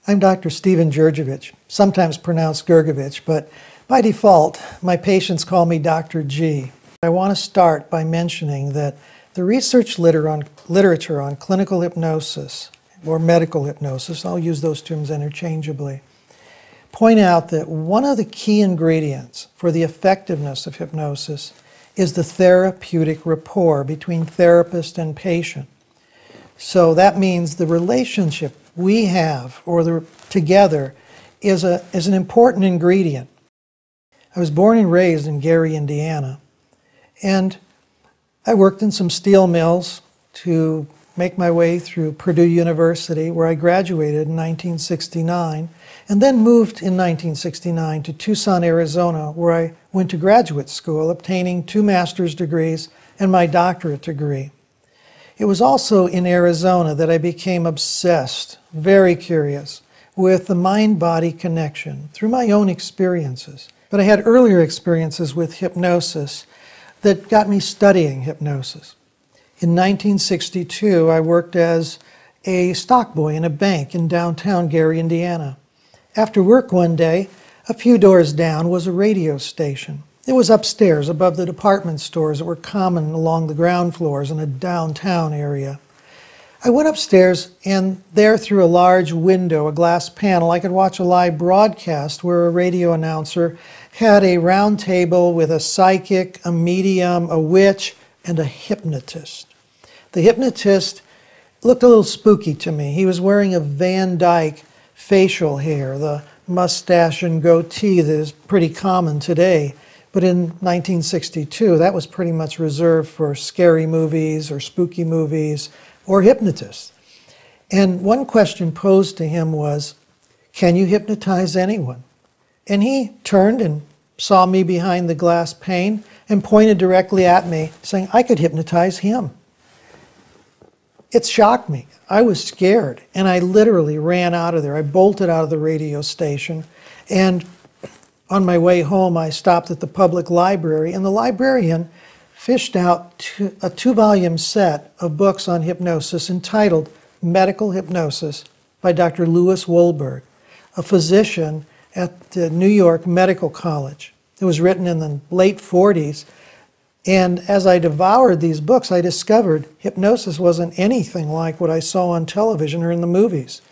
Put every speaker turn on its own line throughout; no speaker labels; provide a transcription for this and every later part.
I'm Dr. Stephen Gurgevich, sometimes pronounced Gurgevich, but by default, my patients call me Dr. G. I want to start by mentioning that the research literature on clinical hypnosis, or medical hypnosis, I'll use those terms interchangeably, point out that one of the key ingredients for the effectiveness of hypnosis is the therapeutic rapport between therapist and patient. So that means the relationship we have, or together, is an important ingredient. I was born and raised in Gary, Indiana, and I worked in some steel mills to make my way through Purdue University, where I graduated in 1969, and then moved in 1969 to Tucson, Arizona, where I went to graduate school, obtaining 2 master's degrees and my doctorate degree. It was also in Arizona that I became obsessed, very curious, with the mind-body connection through my own experiences. But I had earlier experiences with hypnosis that got me studying hypnosis. In 1962, I worked as a stockboy in a bank in downtown Gary, Indiana. After work one day, a few doors down was a radio station. It was upstairs above the department stores that were common along the ground floors in a downtown area. I went upstairs, and there through a large window, a glass panel, I could watch a live broadcast where a radio announcer had a round table with a psychic, a medium, a witch, and a hypnotist. The hypnotist looked a little spooky to me. He was wearing a Van Dyke facial hair, the mustache and goatee that is pretty common today. But in 1962, that was pretty much reserved for scary movies or spooky movies or hypnotists. And one question posed to him was, can you hypnotize anyone? And he turned and saw me behind the glass pane and pointed directly at me, saying I could hypnotize him. It shocked me. I was scared, and I literally ran out of there. I bolted out of the radio station, and on my way home, I stopped at the public library, and the librarian fished out a 2-volume set of books on hypnosis entitled Medical Hypnosis by Dr. Louis Wolberg, a physician at the New York Medical College. It was written in the late 40s, and as I devoured these books, I discovered hypnosis wasn't anything like what I saw on television or in the movies.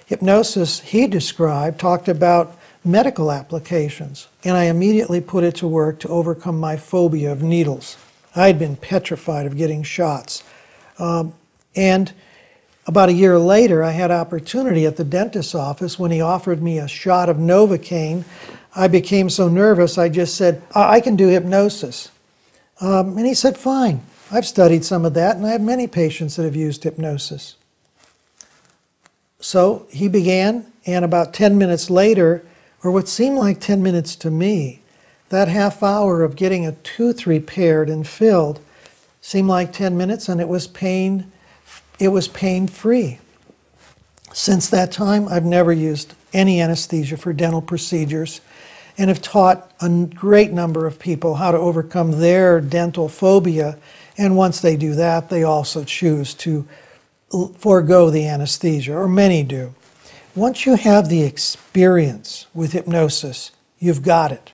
Hypnosis, he described, talked about medical applications, and I immediately put it to work to overcome my phobia of needles. I had been petrified of getting shots. And about a year later, I had opportunity at the dentist's office when he offered me a shot of Novocaine. I became so nervous, I just said, I can do hypnosis. And he said, fine. I've studied some of that, and I have many patients that have used hypnosis. So he began, and about 10 minutes later, or what seemed like 10 minutes to me, that half hour of getting a tooth repaired and filled seemed like 10 minutes, and it was pain-free. Since that time, I've never used any anesthesia for dental procedures, and have taught a great number of people how to overcome their dental phobia, and once they do that, they also choose to forego the anesthesia, or many do. Once you have the experience with hypnosis, you've got it.